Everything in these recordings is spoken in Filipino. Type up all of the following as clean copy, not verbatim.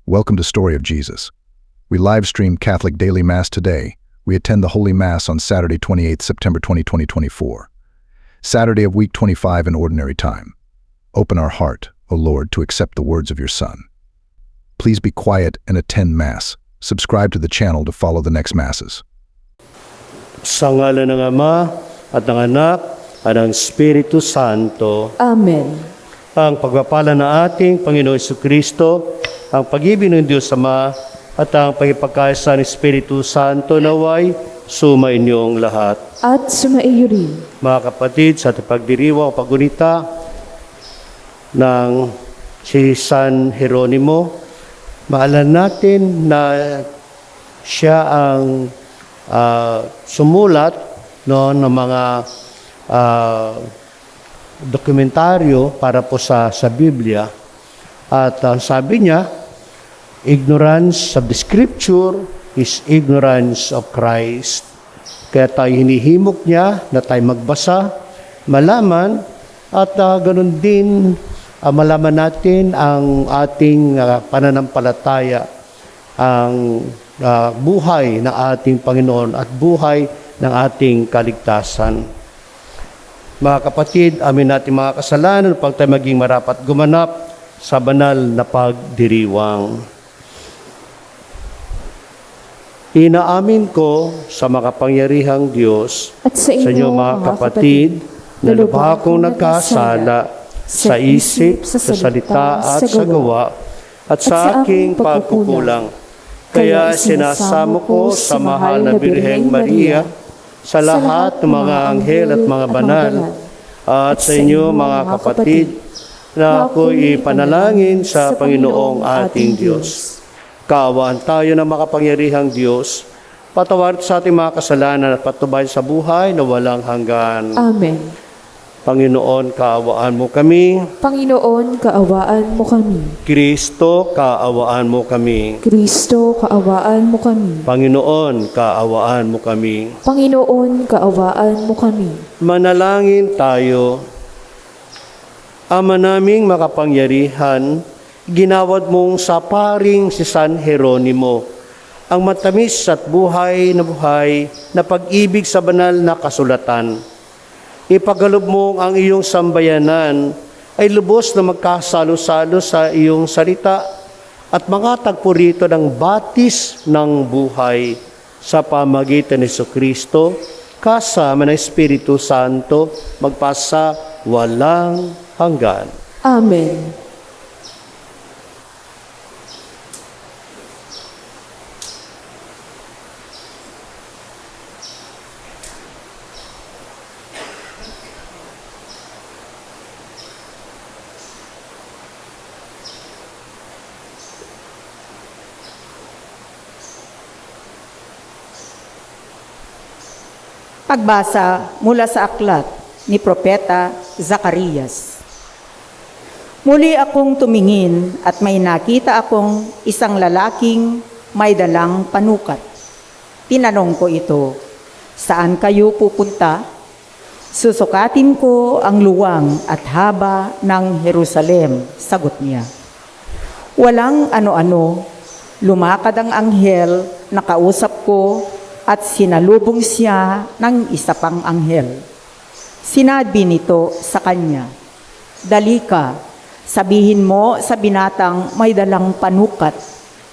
Welcome to Story of Jesus. We live-stream Catholic Daily Mass today. We attend the Holy Mass on Saturday, 28 September 2024. Saturday of week 25 in ordinary time. Open our heart, O Lord, to accept the words of your Son. Please be quiet and attend Mass. Subscribe to the channel to follow the next Masses. Sa ngalan ng Ama at ng Anak at ng Espiritu Santo. Amen. Ang pagpapala ng ating Panginoon Jesucristo, ang pag-ibig ng Diyos Ama at ang pagpagkaisa ng Espiritu Santo naway sumainyong lahat. At sumaiyo rin. Mga kapatid, sa pagdiriwang o paggunita ng si San Jeronimo, maalam natin na siya ang sumulat ng mga dokumentaryo para po sa Biblia. At sabi niya, ignorance of the Scripture is ignorance of Christ. Kaya tayo hinihimok niya na tayo magbasa, malaman, at ganun din malaman natin ang ating pananampalataya, ang buhay ng ating Panginoon at buhay ng ating kaligtasan. Mga kapatid, amin natin mga kasalanan upang tayo maging marapat gumanap sa banal na pagdiriwang. Inaamin ko sa makapangyarihang Diyos At sa inyo mga kapatid na lubha akong nagkasala sa isip, sa salita at sa gawa at sa aking pagkukulang. Kaya sinasamo ko sa mahal na Birheng Maria, sa lahat ng mga anghel at mga banal, at sa inyo mga kapatid, na ako'y ipanalangin sa Panginoong ating Diyos. Kaawaan tayo ng makapangyarihang Diyos, patawad sa ating mga kasalanan at patnubay sa buhay na walang hanggan. Amen. Panginoon, kaawaan mo kami. Panginoon, kaawaan mo kami. Kristo, kaawaan mo kami. Kristo, kaawaan mo kami. Panginoon, kaawaan mo kami. Panginoon, kaawaan mo kami. Manalangin tayo. Ama naming makapangyarihan, ginawad mong sa paring si San Jeronimo ang matamis at buhay na pag-ibig sa banal na kasulatan. Ipagalob mo ang iyong sambayanan ay lubos na magkasalo-salo sa iyong salita at mga tagpo rito ng batis ng buhay sa pamagitan ni Jesucristo kasama ng Espiritu Santo magpasa walang hanggan. Amen. Pagbasa mula sa aklat ni Propeta Zacarias. Muli akong tumingin at may nakita akong isang lalaking may dalang panukat. Tinanong ko ito, "Saan kayo pupunta?" "Susukatin ko ang luwang at haba ng Jerusalem," sagot niya. Walang ano-ano, lumakad ang anghel na kausap ko at sinalubong siya ng isa pang anghel. Sinabi nito sa kanya, "Dali ka, sabihin mo sa binatang may dalang panukat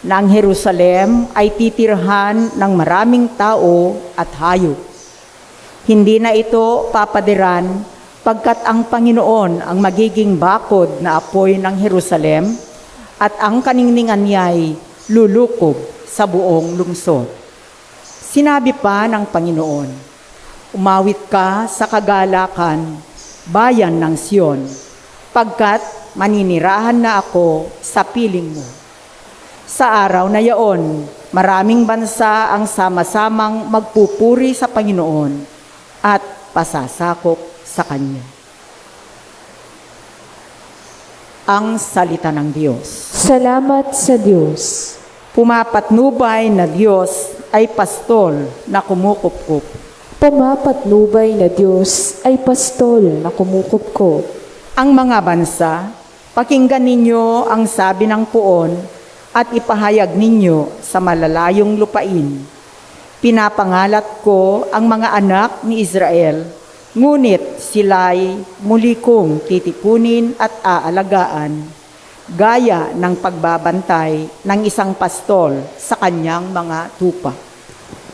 na ang Jerusalem ay titirhan ng maraming tao at hayop. Hindi na ito papadiran pagkat ang Panginoon ang magiging bakod na apoy ng Jerusalem at ang kaningningan niya'y lulukob sa buong lungsod." Sinabi pa ng Panginoon, "Umawit ka sa kagalakan, bayan ng Sion, pagkat maninirahan na ako sa piling mo." Sa araw na yaon, maraming bansa ang sama-samang magpupuri sa Panginoon at pasasakop sa Kanya. Ang salita ng Diyos. Salamat sa Diyos. Pumapatnubay na Diyos ay pastol na kumukupkup. Pumapatnubay na Diyos ay pastol na kumukupkup. Ang mga bansa, pakinggan ninyo ang sabi ng puon at ipahayag ninyo sa malalayong lupain. Pinapangalat ko ang mga anak ni Israel, ngunit sila'y muli kong titipunin at aalagaan, gaya ng pagbabantay ng isang pastol sa kanyang mga tupa.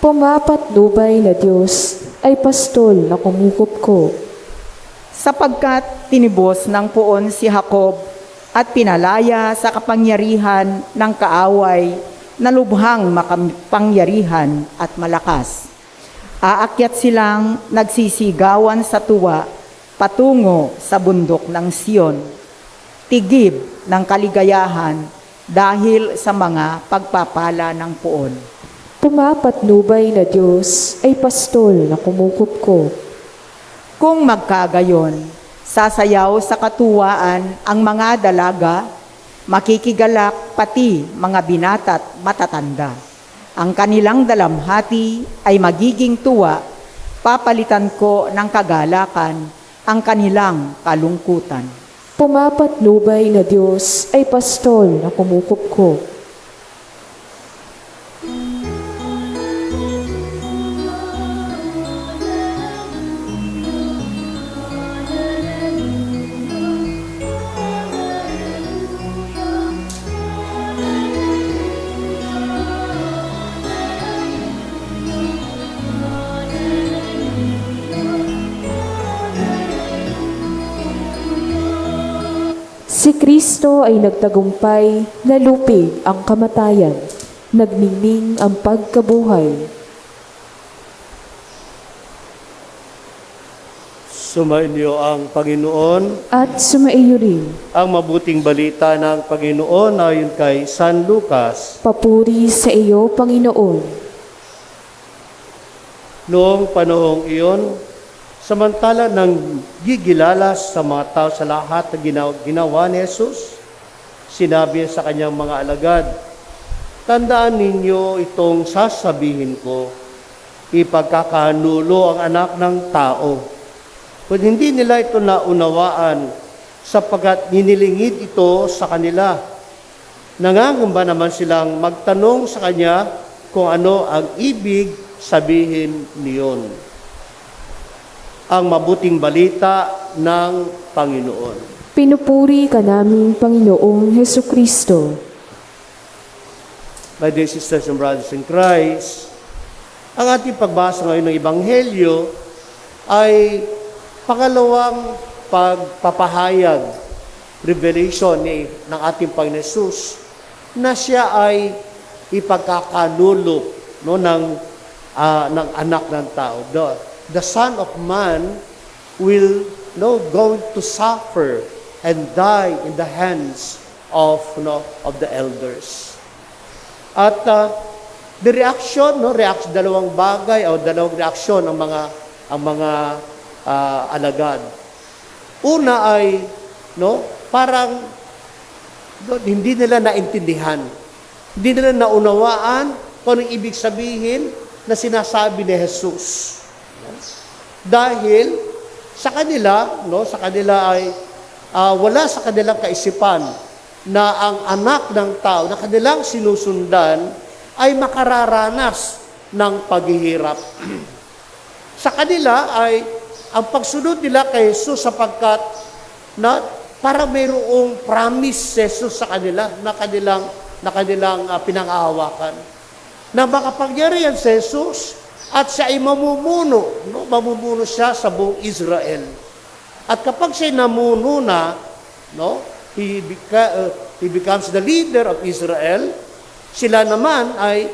Pumapatnubay na Diyos ay pastol na kumukup ko. Sapagkat tinibos ng puon si Jacob at pinalaya sa kapangyarihan ng kaaway na lubhang makapangyarihan at malakas. Aakyat silang nagsisigawan sa tuwa patungo sa bundok ng Sion, tigib ng kaligayahan dahil sa mga pagpapala ng puon. Pumapatnubay na Diyos ay pastol na kumukup ko. Kung magkagayon, sasayaw sa katuwaan ang mga dalaga, makikigalak pati mga binata't matatanda. Ang kanilang dalamhati ay magiging tuwa, papalitan ko ng kagalakan ang kanilang kalungkutan. Pumapatnubay na Diyos ay pastol na kumukup ko. Si Kristo ay nagtagumpay, nalupig ang kamatayan, nagningning ang pagkabuhay. Sumainyo ang Panginoon. At sumaiyo rin, Ang mabuting balita ng Panginoon ayon kay San Lucas. papuri sa iyo, Panginoon. Noong panahong iyon, samantala nang gigilalas sa mga tao sa lahat na ginawa ni Jesus, sinabi sa kanyang mga alagad, "Tandaan ninyo itong sasabihin ko, ipagkakanulo ang anak ng tao." Kung hindi nila ito naunawaan, sapagkat ninilingid ito sa kanila. Nangangamba naman silang magtanong sa kanya kung ano ang ibig sabihin niyon. Ang mabuting balita ng Panginoon. Pinupuri ka namin, Panginoong Hesu Kristo. My dear sisters and brothers in Christ, ang ating pagbasa ngayon ng Ebanghelyo ay pangalawang pagpapahayag, revelation ng ating Panginoon Jesus na siya ay ipagkakanulo ng anak ng tao. The Son of Man will going to suffer and die in the hands of the elders. At the reaction, dalawang bagay o dalawang reaksyon ang mga alagad. Una ay parang hindi nila naintindihan. Hindi nila naunawaan kung anong ibig sabihin na sinasabi ni Jesus. Dahil sa kanila ay wala sa kanilang kaisipan na ang anak ng tao na kanilang sinusundan ay makararanas ng paghihirap. Sa kanila ay ang pagsunod nila kay Jesus sapagkat parang mayroong promise si Jesus sa kanila na kanilang pinangahawakan. Na makapangyarihan si Jesus at siya ay mamumuno siya sa buong Israel. At kapag siya namuno na, he becomes the leader of Israel, sila naman ay,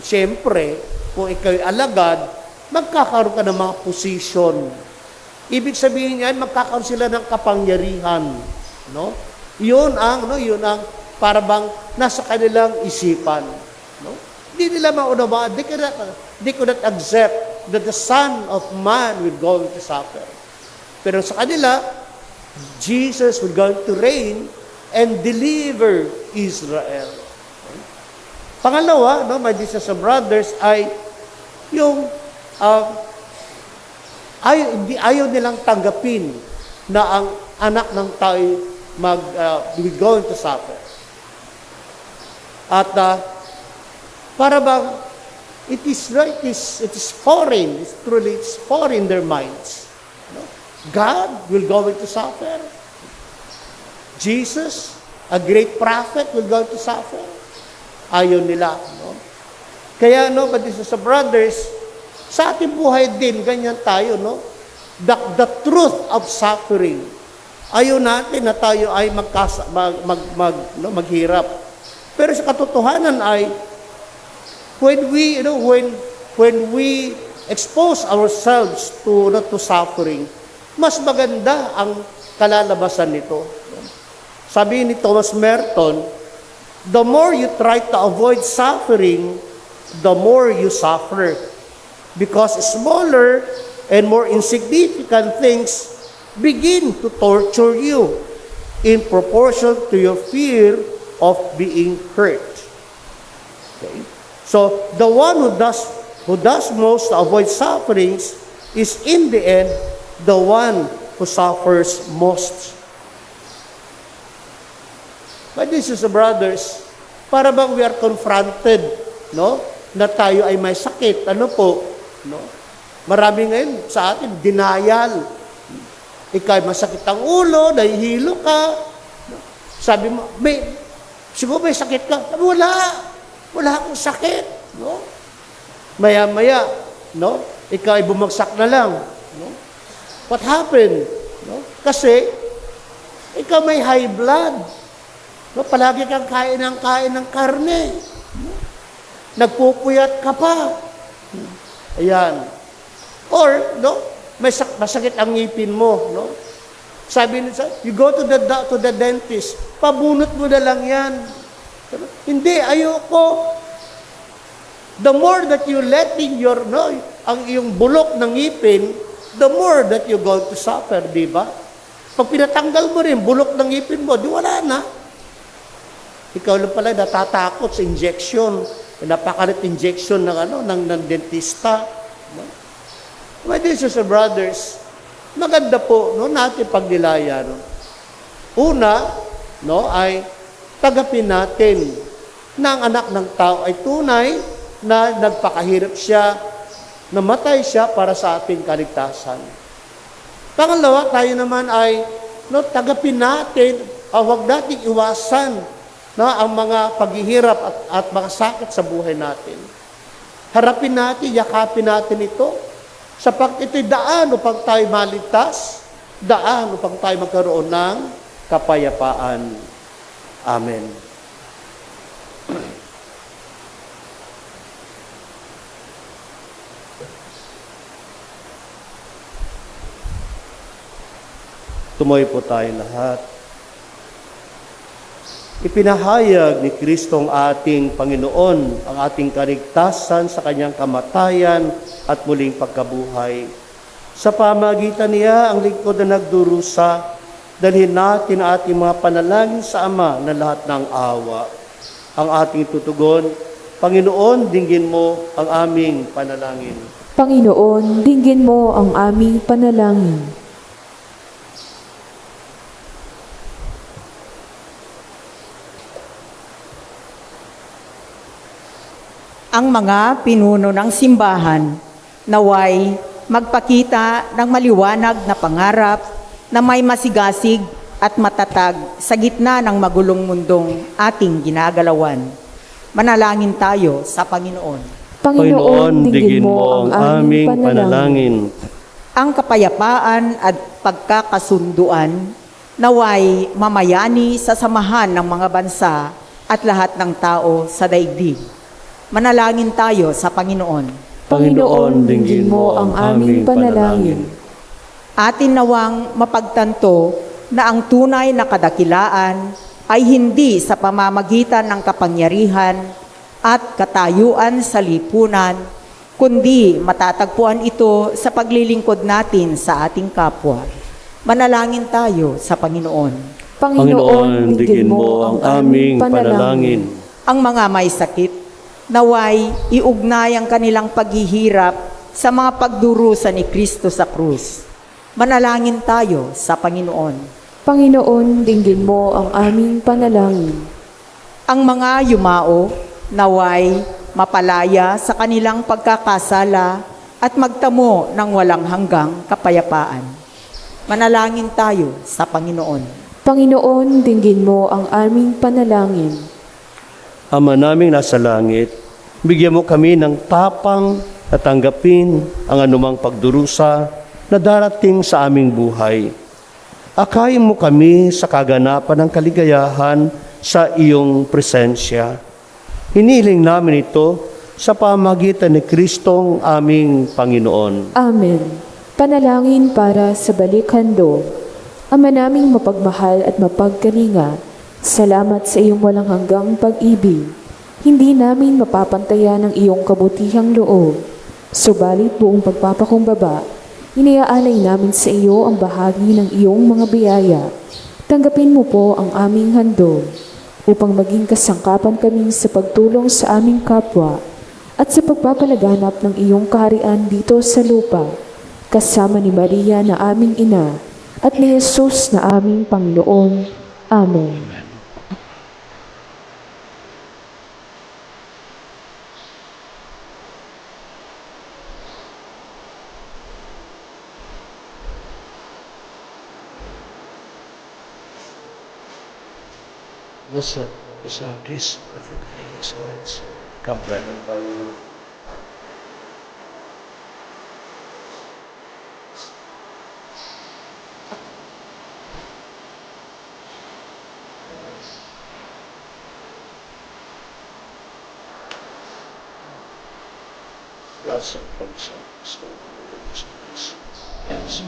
siyempre, kung ikaw'y alagad, magkakaroon ka ng mga posisyon. Ibig sabihin yan, magkakaroon sila ng kapangyarihan. Yun ang parang nasa kanilang isipan. Hindi nila maunawaan. They could not accept that the Son of Man will go to suffer. Pero sa kanila, Jesus will go to reign and deliver Israel. Pangalawa, my sisters and brothers, ay yung ayaw nilang tanggapin na ang anak ng tao will go to suffer. At para bang it is foreign. It's foreign in their minds. No? God will going to suffer. Jesus, a great prophet, will go to suffer. Ayaw nila. No? Kaya, but this is brothers, sa ating buhay din, ganyan tayo, no? The truth of suffering. Ayaw natin na tayo ay maghirap. Pero sa katotohanan ay, when we expose ourselves to suffering, mas maganda ang kalalabasan nito. Sabi ni Thomas Merton, the more you try to avoid suffering, the more you suffer. Because smaller and more insignificant things begin to torture you in proportion to your fear of being hurt. Okay? So, the one who does most to avoid sufferings is in the end the one who suffers most. But this is, brothers, para bang we are confronted, no? Na tayo ay may sakit. Ano po? No? Marami ngayon sa atin, denial. Ikaw masakit ang ulo, nahihilo ka. Sabi mo, siguro may sakit ka. Sabi, wala akong sakit. No? Maya-maya, no? Ikaw ay bumagsak na lang. No? What happened? No? Kasi, ikaw may high blood. No, palagi kang kain ng karne. Nagpupuyat ka pa. Ayan. Or, masakit ang ngipin mo, no? Sabi nila, you go to the dentist, pabunot mo na lang yan. Hindi, ayoko. The more that you letting ang iyong bulok ng ngipin, the more that you go to suffer, di ba? Pag pinatanggal mo rin, bulok ng ngipin mo, di wala na. Ikaw lang pala natatakot sa injection. Napakalit injection ng dentista. No? My dear sisters and brothers, maganda po natin pagnilaya. No? Una, ay tagapin natin na ang anak ng tao ay tunay na nagpakahirap siya, namatay siya para sa ating kaligtasan. Pangalawa, tayo naman ay tagapin natin, huwag nating iwasan ang mga paghihirap at mga sakit sa buhay natin. Harapin natin, yakapin natin ito, sapagkat ito'y daan upang tayo maligtas, daan upang tayo magkaroon ng kapayapaan. Amen. Tumoy po tayo lahat. Ipinahayag ni Kristo ang ating Panginoon ang ating kaligtasan sa kanyang kamatayan at muling pagkabuhay. Sa pamagitan niya, ang lingkod na nagdurusa, dalhin natin ang ating mga panalangin sa Ama na lahat ng awa. Ang ating tutugon, Panginoon, dinggin mo ang aming panalangin. Panginoon, dinggin mo ang aming panalangin. Ang mga pinuno ng simbahan naway magpakita ng maliwanag na pangarap na may masigasig at matatag sa gitna ng magulong mundong ating ginagalawan. Manalangin tayo sa Panginoon. Panginoon, dinggin mo ang aming panalangin. Ang kapayapaan at pagkakasunduan naway mamayani sa samahan ng mga bansa at lahat ng tao sa daigdig. Manalangin tayo sa Panginoon. Panginoon, dinggin mo ang aming panalangin. Atin nawang mapagtanto na ang tunay na kadakilaan ay hindi sa pamamagitan ng kapangyarihan at katayuan sa lipunan, kundi matatagpuan ito sa paglilingkod natin sa ating kapwa. Manalangin tayo sa Panginoon. Panginoon, dinggin mo ang aming panalangin. Ang mga may sakit, naway iugnay ang kanilang paghihirap sa mga pagdurusa ni Kristo sa krus. Manalangin tayo sa Panginoon. Panginoon, dinggin mo ang aming panalangin. Ang mga yumao naway mapalaya sa kanilang pagkakasala at magtamo ng walang hanggang kapayapaan. Manalangin tayo sa Panginoon. Panginoon, dinggin mo ang aming panalangin. Ama naming nasa langit, bigyan mo kami ng tapang na tanggapin ang anumang pagdurusa na darating sa aming buhay. Akayin mo kami sa kaganapan ng kaligayahan sa iyong presensya. Hiniling namin ito sa pamagitan ni Kristong aming Panginoon. Amen. Panalangin para sa balikhandog. Ama naming mapagmahal at mapagkalinga, salamat sa iyong walang hanggang pag-ibig. Hindi namin mapapantayan ang iyong kabutihang loob. Subalit buong pagpapakumbaba, iniaalay namin sa iyo ang bahagi ng iyong mga biyaya. Tanggapin mo po ang aming handog upang maging kasangkapan kami sa pagtulong sa aming kapwa at sa pagpapalaganap ng iyong kaharian dito sa lupa, kasama ni Maria na aming ina at ni Jesus na aming Panginoon. Amen. Listen, this perfect excellence, come present by you. God's promise, yes.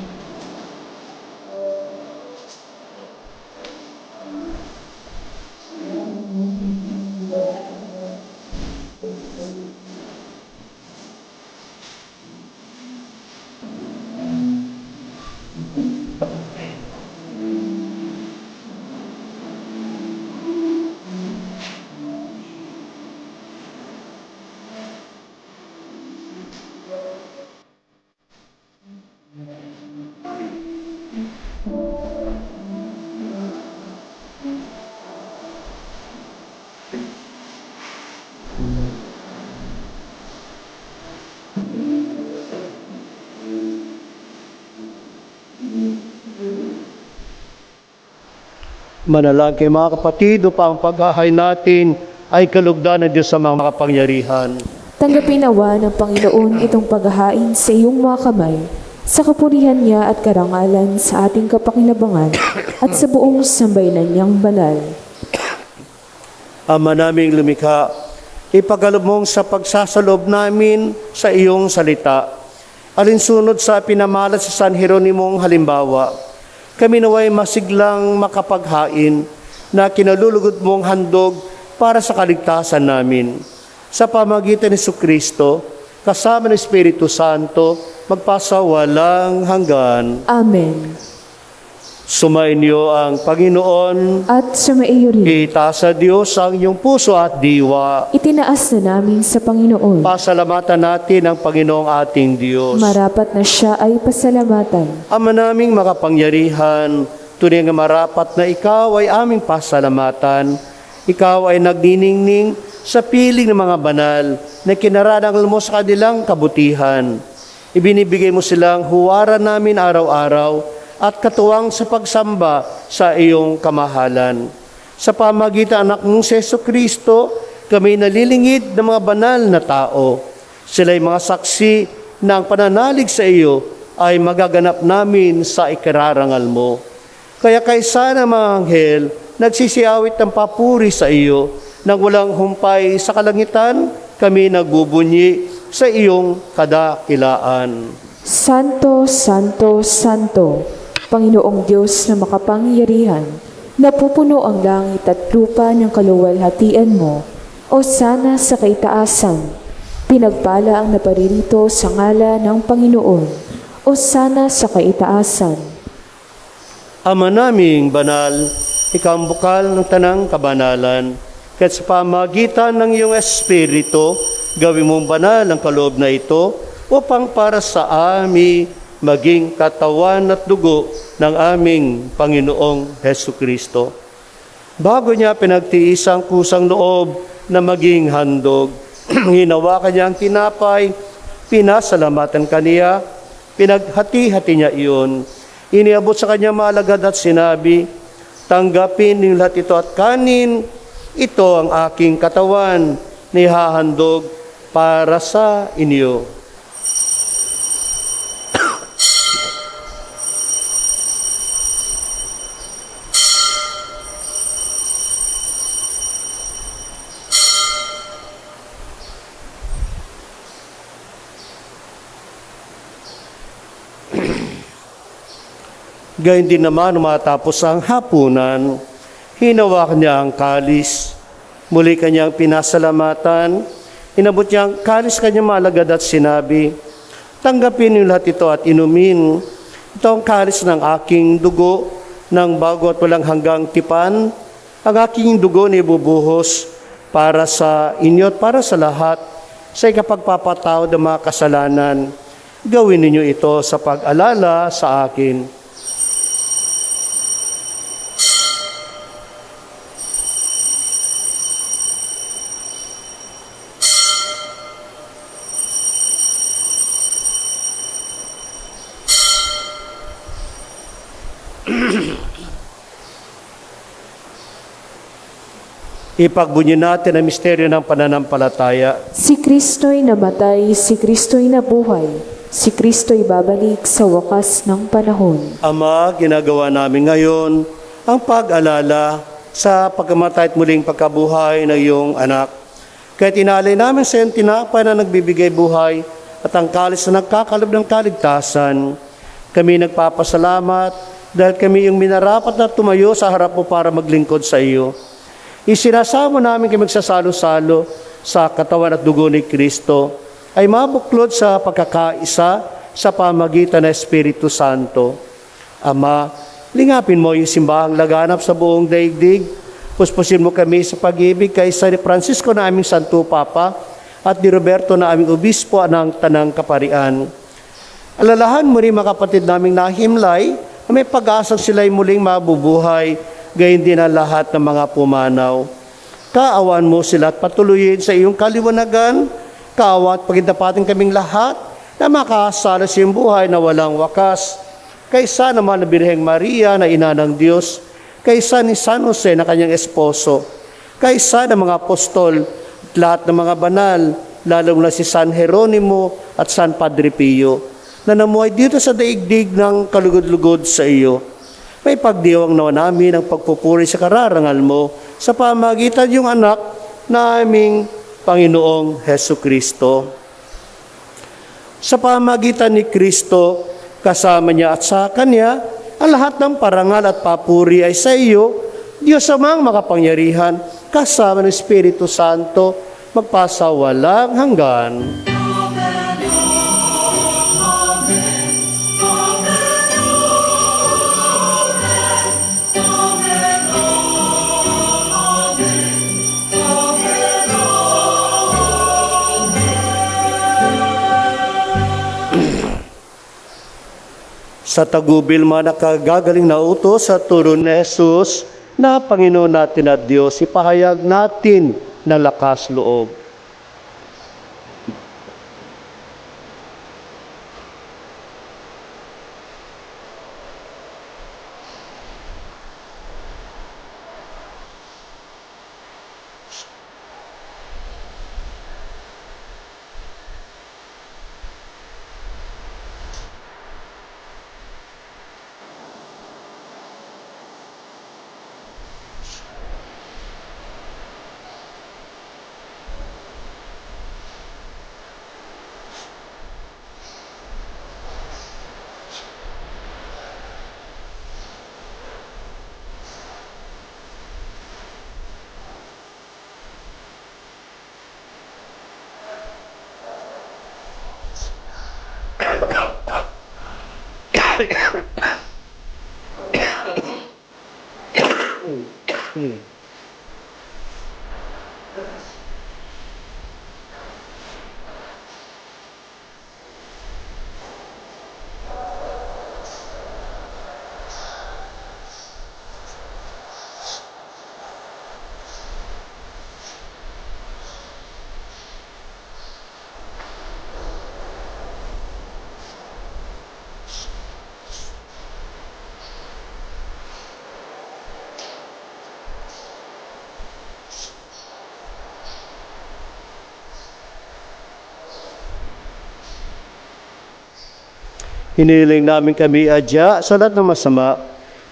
Manalangin mga kapatid, upang paghahay natin ay kalugdan ng Diyos sa mga makapangyarihan. Tanggapin nawa ng Panginoon itong paghahain sa iyong mga kamay, sa kapurihan niya at karangalan sa ating kapakinabangan at sa buong sambayanan niyang banal. Ama naming lumikha, ipagkaloob mong sa pagsasalob namin sa iyong salita. Alinsunod sa pinamalat sa San Jeronimong halimbawa, kami naway masiglang makapaghain na kinalulugod mong handog para sa kaligtasan namin. Sa pamagitan ni Jesucristo, kasama ng Espiritu Santo, magpasawalang hanggan. Amen. Sumainyo ang Panginoon. At sumaiyo rin. Itaas sa Diyos ang inyong puso at diwa. Itinaas na namin sa Panginoon. Pasalamatan natin ang Panginoong ating Diyos. Marapat na siya ay pasalamatan. Ama naming makapangyarihan, tunay nga marapat na ikaw ay aming pasalamatan. Ikaw ay nagniningning sa piling ng mga banal na kinarangal mo sa kanilang kabutihan. Ibinibigay mo silang huwaran namin araw-araw at katuwang sa pagsamba sa iyong kamahalan. Sa pamagitan ng anak mong si Jesucristo, kami nalilingid ng mga banal na tao. Sila'y mga saksi na ang pananalig sa iyo ay magaganap namin sa ikararangal mo. Kaya kaysa ng mga anghel, nagsisiawit ng papuri sa iyo, nang walang humpay sa kalangitan, kami nagbubunyi sa iyong kadakilaan. Santo, Santo, Santo, Panginoong Diyos na makapangyarihan, napupuno ang langit at lupa ng kaluwalhatian mo, o sana sa kaitaasan. Pinagpala ang naparirito sa ngala ng Panginoon, o sana sa kaitaasan. Ama naming banal, ikaw ang bukal ng tanang kabanalan, kahit sa pamagitan ng iyong Espiritu, gawin mong banal ang kaloob na ito, upang para sa amin maging katawan at dugo ng aming Panginoong Hesukristo. Bago niya pinagtiis ang kusang loob na maging handog, hinawakan niya ang tinapay, pinasalamatan kaniya, pinaghati-hati niya iyon. Iniabot sa kanya malagad at sinabi, "Tanggapin niyo lahat ito at kanin, ito ang aking katawan na ihahandog para sa inyo." Gayun din naman, matapos ang hapunan, hinawakan niya ang kalis. Muli kanyang pinasalamatan. Inabot niya ang kalis kanyang malagad at sinabi, "Tanggapin niyo lahat ito at inumin. Ito ang kalis ng aking dugo, ng bago at walang hanggang tipan. Ang aking dugo na ibubuhos para sa inyo at para sa lahat, sa ikapagpapatawad ng mga kasalanan. Gawin ninyo ito sa pag-alala sa akin." Ipagbunyi natin ang misteryo ng pananampalataya. Si Kristo'y namatay, si Kristo'y nabuhay, si Kristo'y babalik sa wakas ng panahon. Ama, ginagawa namin ngayon ang pag-alala sa pagkamatay at muling pagkabuhay ng iyong anak. Kaya tinalay namin sa iyong tinapay na nagbibigay buhay at ang kalis na nagkakalob ng kaligtasan. Kami nagpapasalamat dahil kami yung minarapat na tumayo sa harap mo para maglingkod sa iyo. Isinasamo namin kami magsasalo-salo sa katawan at dugo ni Kristo ay mabuklod sa pagkakaisa sa pamagitan ng Espiritu Santo. Ama, lingapin mo yung simbahang laganap sa buong daigdig. Puspusin mo kami sa pag-ibig kay San Francisco na aming Santo Papa at ni Roberto na aming Obispo ng Tanang Kaparian. Alalahan mo rin mga kapatid naming nahimlay na may pag-asang sila'y muling mabubuhay, gayon din ang lahat ng mga pumanaw. Kaawan mo sila at patuloyin sa iyong kaliwanagan. Kaawa at pagindapatin kaming lahat na makasala sa iyong buhay na walang wakas. Kaysa naman na Birheng Maria na ina ng Diyos, kaysa ni San Jose na kanyang esposo, kaysa ng mga apostol at lahat ng mga banal, lalong na si San Jeronimo at San Padre Pio, na namuhay dito sa daigdig ng kalugod-lugod sa iyo. May pagdiwang nawa namin ang pagpupuri sa kararangal mo sa pamagitan yung anak na aming Panginoong Hesu Kristo. Sa pamagitan ni Kristo, kasama niya at sa Kanya, ang lahat ng parangal at papuri ay sa iyo, Diyos amang makapangyarihan, kasama ng Espiritu Santo, magpasawalang hanggan. Sa tagubil mga nakagagaling na utos sa turo ni Jesus na Panginoon natin at Diyos, ipahayag natin na lakas loob. Hiniling namin kami adya sa lahat ng masama,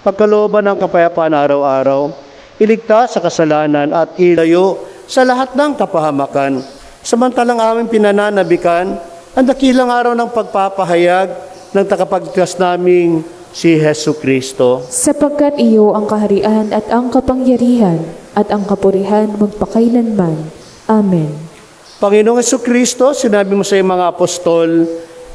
pagkalooban ng kapayapaan araw-araw, iligtas sa kasalanan at ilayo sa lahat ng kapahamakan. Samantalang aming pinananabikan ang dakilang araw ng pagpapahayag ng tagapagligtas naming si Hesu Kristo. Sapagkat iyo ang kaharian at ang kapangyarihan at ang kapurihan magpakailanman. Amen. Panginoong Hesu Kristo, sinabi mo sa iyong mga apostol,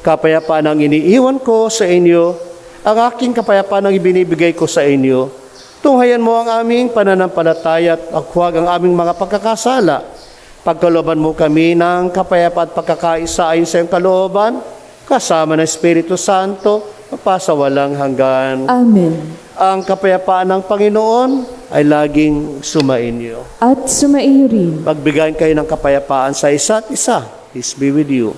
kapayapaan ang iniiwan ko sa inyo, ang aking kapayapaan ang ibinibigay ko sa inyo. Tunghayan mo ang aming pananampalataya at huwag ang aming mga pagkakasala. Pagkalooban mo kami ng kapayapaan at pagkakaisa ayon sa iyong kalooban, kasama ng Espiritu Santo, magpasawalang hanggan. Amen. Ang kapayapaan ng Panginoon ay laging sumainyo. At sumaiyo rin. Magbigayin kayo ng kapayapaan sa isa't isa. Peace be with you.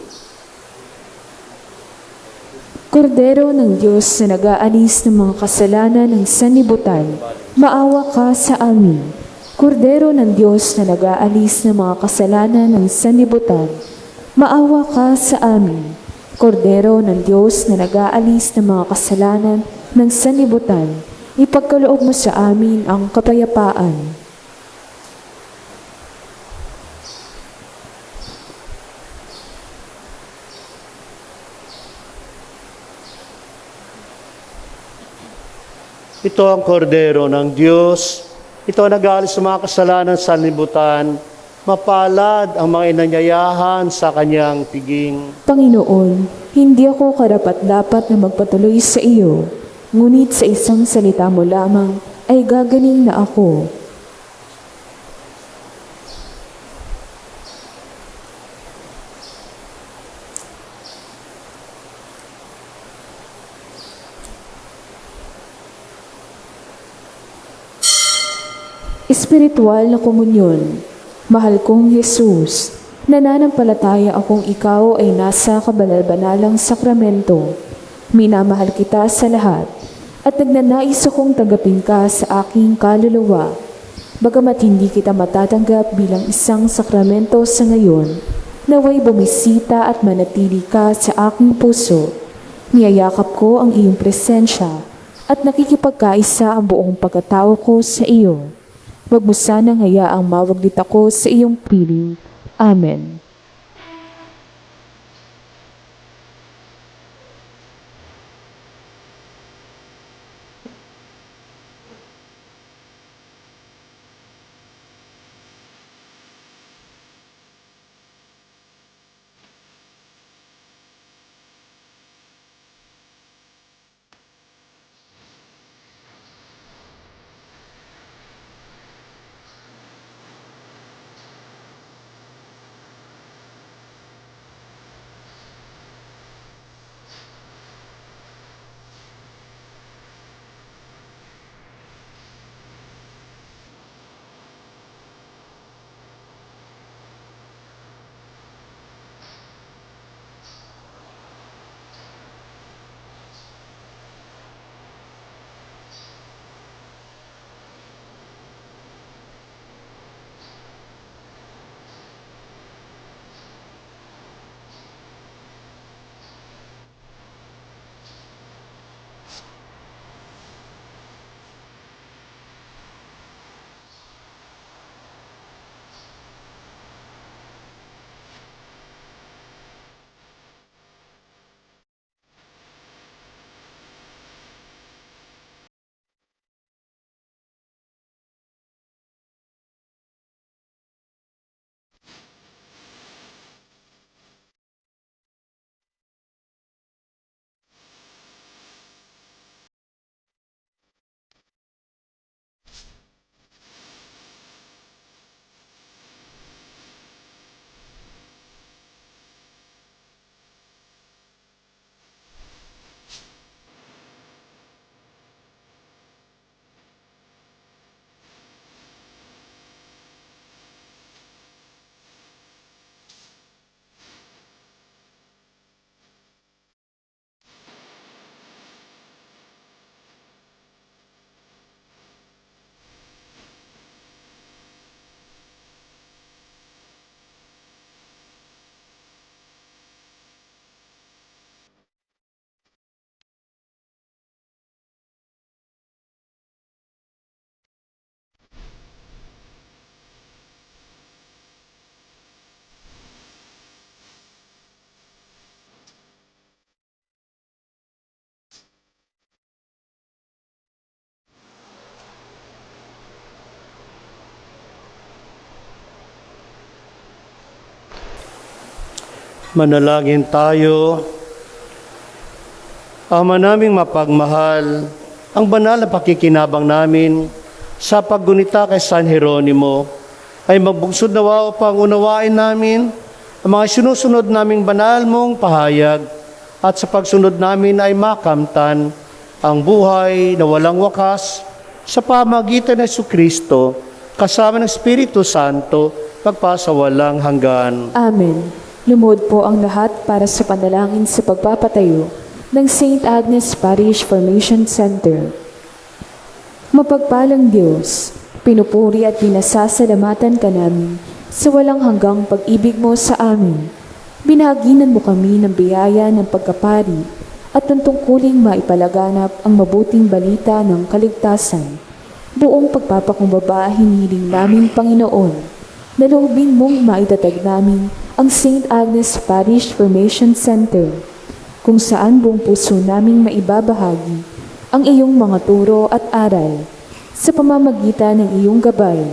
Kordero ng Diyos na nag-aalis ng mga kasalanan ng sanlibutan, maawa ka sa amin. Kordero ng Diyos na nag-aalis ng mga kasalanan ng sanlibutan, maawa ka sa amin. Kordero ng Diyos na nag-aalis ng mga kasalanan ng sanlibutan, ipagkaloob mo sa amin ang kapayapaan. Ito ang kordero ng Diyos. Ito ang nag-aalis sa mga kasalanan sa sanlibutan. Mapalad ang mga inanyayahan sa kanyang piging. Panginoon, hindi ako karapat-dapat na magpatuloy sa iyo, ngunit sa isang salita mo lamang ay gagaling na ako. Espiritual na komunyon. Mahal kong Jesus, nananampalataya akong ikaw ay nasa kabanal-banalang sakramento. Minamahal kita sa lahat at nagnanais akong tanggapin ka sa aking kaluluwa. Bagamat hindi kita matatanggap bilang isang sakramento sa ngayon, naway bumisita at manatili ka sa aking puso. Niyayakap ko ang iyong presensya at nakikipagkaisa ang buong pagkatao ko sa iyo. Huwag mo sanang hayaang mawaglit ako sa iyong piling. Amen. Manalangin tayo. Ama naming mapagmahal, ang banal na pakikinabang namin sa paggunita kay San Jeronimo ay magbugsod nawa upang unawain namin ang mga sinusunod naming banal mong pahayag at sa pagsunod namin ay makamtan ang buhay na walang wakas sa pamagitan ng Jesucristo kasama ng Espiritu Santo magpasawalang hanggan. Amen. Lumuhod po ang lahat para sa panalangin sa pagpapatayo ng St. Agnes Parish Formation Center. Mapagpalang Diyos, pinupuri at pinasasalamatan ka namin sa walang hanggang pag-ibig mo sa amin. Binahaginan mo kami ng biyaya ng pagkapari at ng tungkuling maipalaganap ang mabuting balita ng kaligtasan. Buong pagpapakumbaba hinihiling namin, Panginoon, na loobin mong maitatag namin ang St. Agnes Parish Formation Center, kung saan buong puso naming maibabahagi ang iyong mga turo at aral sa pamamagitan ng iyong gabay.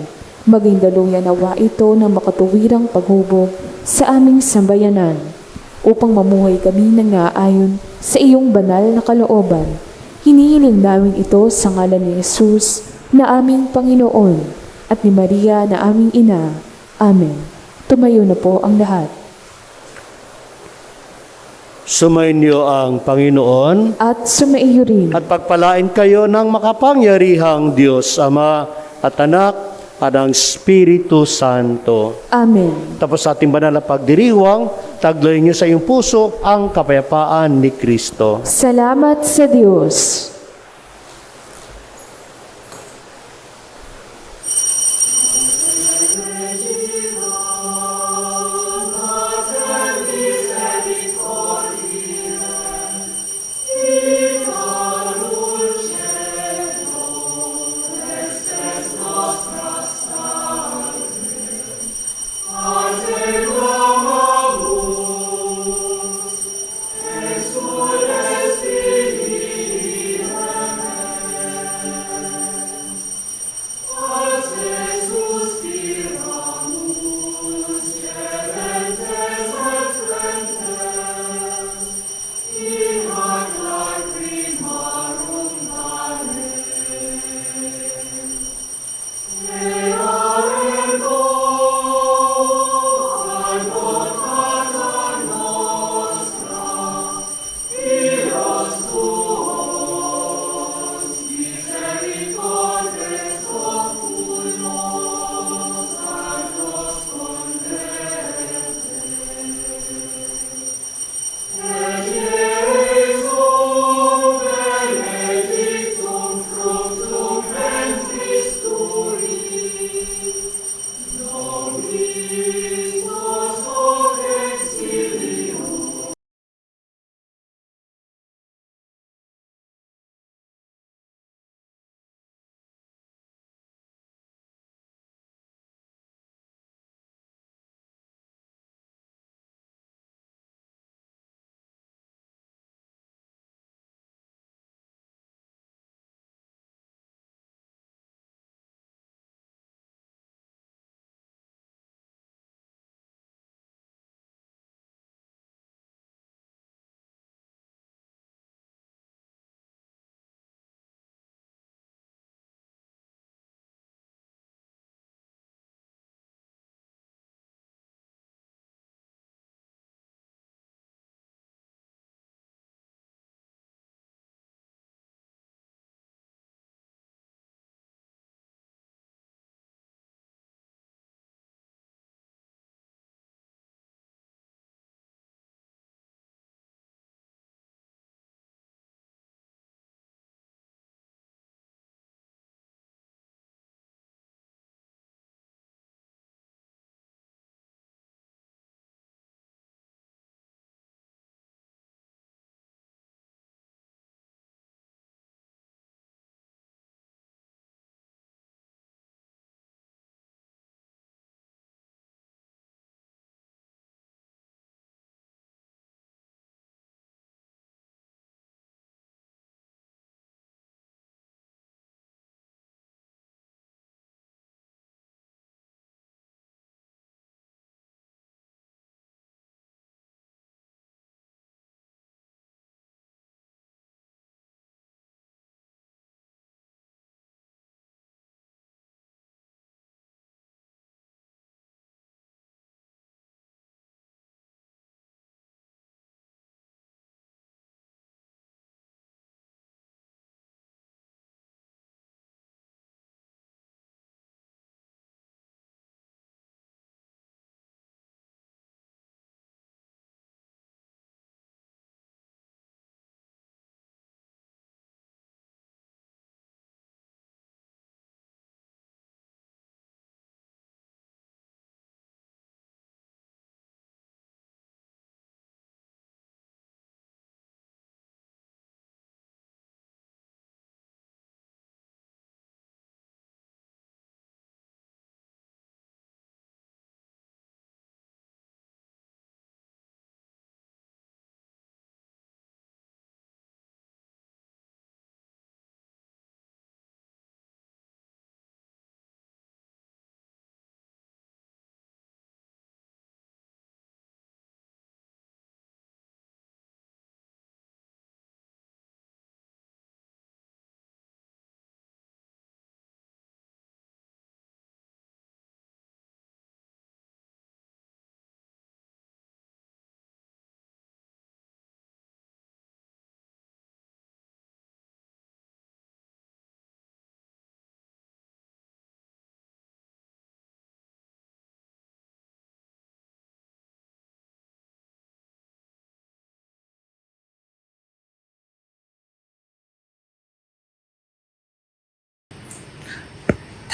Maging daluyan nawa ito ng makatuwirang paghubog sa aming sambayanan upang mamuhay kami ng naayon sa iyong banal na kalooban. Hinihiling namin ito sa ngalan ni Jesus na aming Panginoon at ni Maria na aming Ina. Amen. Tumayo na po ang lahat. Sumainyo ang Panginoon At sumaiyo rin. at pagpalain kayo ng makapangyarihang Diyos Ama at Anak at ang Espiritu Santo. Amen. Tapos sa ating banal na pagdiriwang, taglayin niyo sa iyong puso ang kapayapaan ni Kristo. Salamat sa Diyos.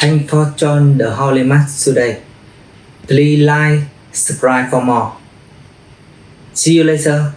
Thanks for joining the Holy Mass today. Please like, subscribe for more. See you later.